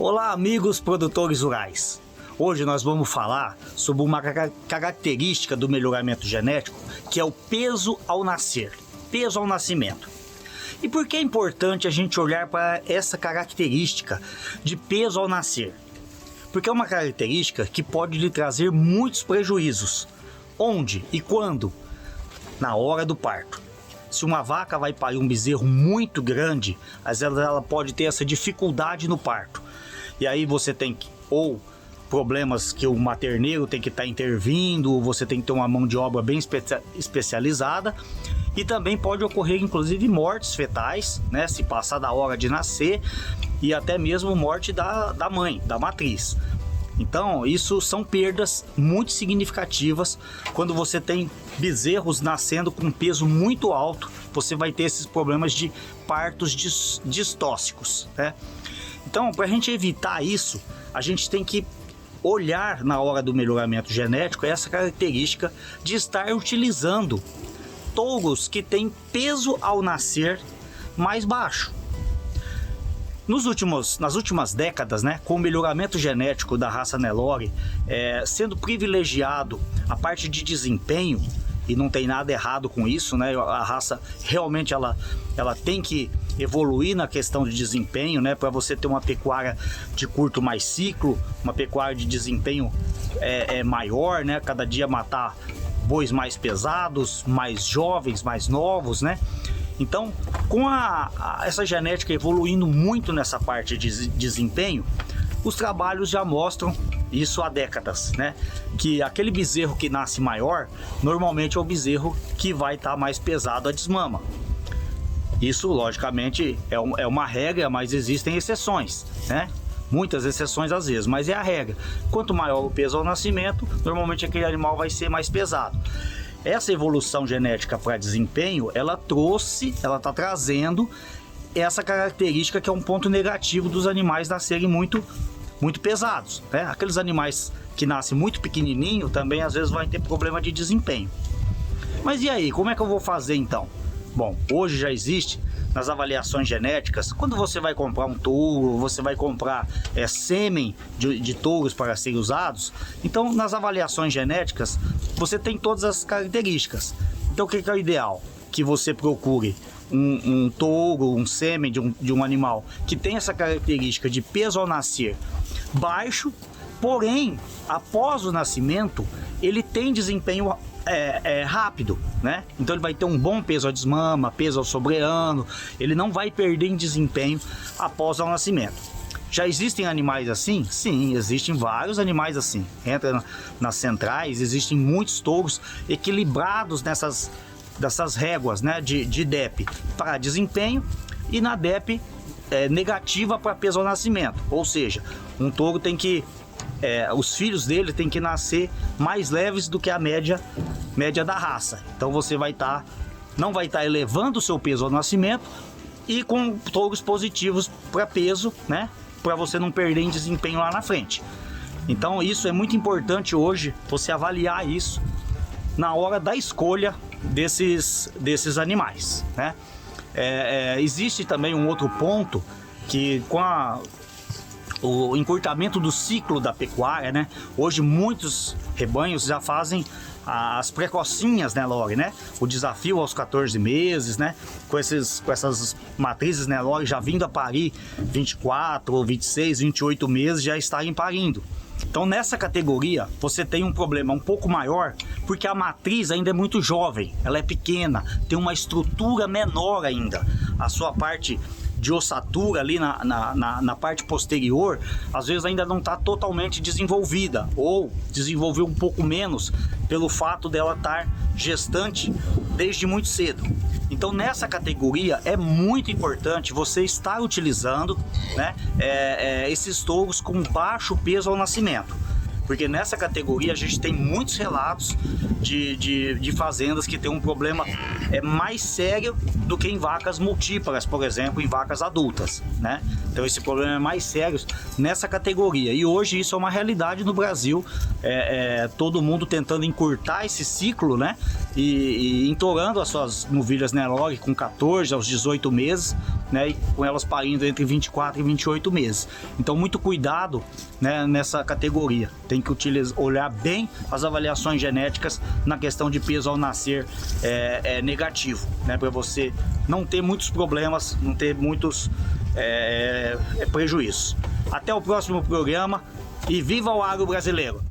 Olá, amigos produtores rurais. Hoje nós vamos falar sobre uma característica do melhoramento genético, que é o peso ao nascer, peso ao nascimento. E por que é importante a gente olhar para essa característica de peso ao nascer? Porque é uma característica que pode lhe trazer muitos prejuízos. Onde e quando? Na hora do parto. Se uma vaca vai parir um bezerro muito grande, às vezes ela pode ter essa dificuldade no parto. E aí você tem que, ou problemas que o materneiro tem que estar intervindo, ou você tem que ter uma mão de obra bem especializada. E também pode ocorrer, inclusive, mortes fetais, né? Se passar da hora de nascer, e até mesmo morte da mãe, da matriz. Então, isso são perdas muito significativas. Quando você tem bezerros nascendo com peso muito alto, você vai ter esses problemas de partos distóxicos, né? Então, para a gente evitar isso, a gente tem que olhar na hora do melhoramento genético essa característica de estar utilizando touros que têm peso ao nascer mais baixo. Nas últimas décadas, né, com o melhoramento genético da raça Nelore, sendo privilegiado a parte de desempenho, e não tem nada errado com isso, né? A raça realmente ela tem que evoluir na questão de desempenho, né? Para você ter uma pecuária de curto mais ciclo, uma pecuária de desempenho maior, né? Cada dia matar bois mais pesados, mais jovens, mais novos, né? Então, com essa genética evoluindo muito nessa parte de desempenho, os trabalhos já mostram isso há décadas, né? Que aquele bezerro que nasce maior, normalmente é o bezerro que vai estar mais pesado a desmama. Isso, logicamente, é uma regra, mas existem exceções, né? Muitas exceções às vezes, mas é a regra. Quanto maior o peso ao nascimento, normalmente aquele animal vai ser mais pesado. Essa evolução genética para desempenho, ela está trazendo essa característica que é um ponto negativo dos animais nascerem muito pesados, né? Aqueles animais que nascem muito pequenininho também às vezes vai ter problema de desempenho. Mas e aí, como é que eu vou fazer então? Bom, hoje já existe nas avaliações genéticas, quando você vai comprar um touro, você vai comprar sêmen de touros para serem usados, então nas avaliações genéticas você tem todas as características. Então o que é o ideal? Que você procure um touro, um sêmen de um animal que tem essa característica de peso ao nascer baixo, porém após o nascimento ele tem desempenho rápido, né? Então ele vai ter um bom peso à desmama, peso ao sobreano, ele não vai perder em desempenho após o nascimento. Já existem animais assim? Sim, existem vários animais assim. Entra nas centrais, existem muitos touros equilibrados dessas réguas, né, de DEP para desempenho e na DEP negativa para peso ao nascimento. Ou seja, um touro tem que os filhos dele têm que nascer mais leves do que a média da raça. Então você não vai estar elevando o seu peso ao nascimento e com touros positivos para peso, né? Para você não perder em desempenho lá na frente. Então isso é muito importante hoje, você avaliar isso na hora da escolha desses animais, né? Existe também um outro ponto que com o encurtamento do ciclo da pecuária, né? Hoje muitos rebanhos já fazem as precocinhas, né, Lore, né? O desafio aos 14 meses, né? Com essas matrizes, né, Lore, já vindo a parir 24 ou 26, 28 meses, já estarem parindo. Então nessa categoria você tem um problema um pouco maior, porque a matriz ainda é muito jovem, ela é pequena, tem uma estrutura menor ainda. A sua parte de ossatura ali na parte posterior, às vezes ainda não está totalmente desenvolvida, ou desenvolveu um pouco menos pelo fato dela estar gestante desde muito cedo. Então nessa categoria é muito importante você estar utilizando, né, esses touros com baixo peso ao nascimento. Porque nessa categoria a gente tem muitos relatos de fazendas que tem um problema mais sério do que em vacas multíparas, por exemplo, em vacas adultas, né? Então esse problema é mais sério nessa categoria. E hoje isso é uma realidade no Brasil, todo mundo tentando encurtar esse ciclo, né? e entorando as suas novilhas Nelore com 14 aos 18 meses, né, e com elas parindo entre 24 e 28 meses. Então muito cuidado, né, nessa categoria. Tem que olhar bem as avaliações genéticas na questão de peso ao nascer negativo, né, para você não ter muitos problemas, não ter muitos prejuízos. Até o próximo programa e viva o agro brasileiro!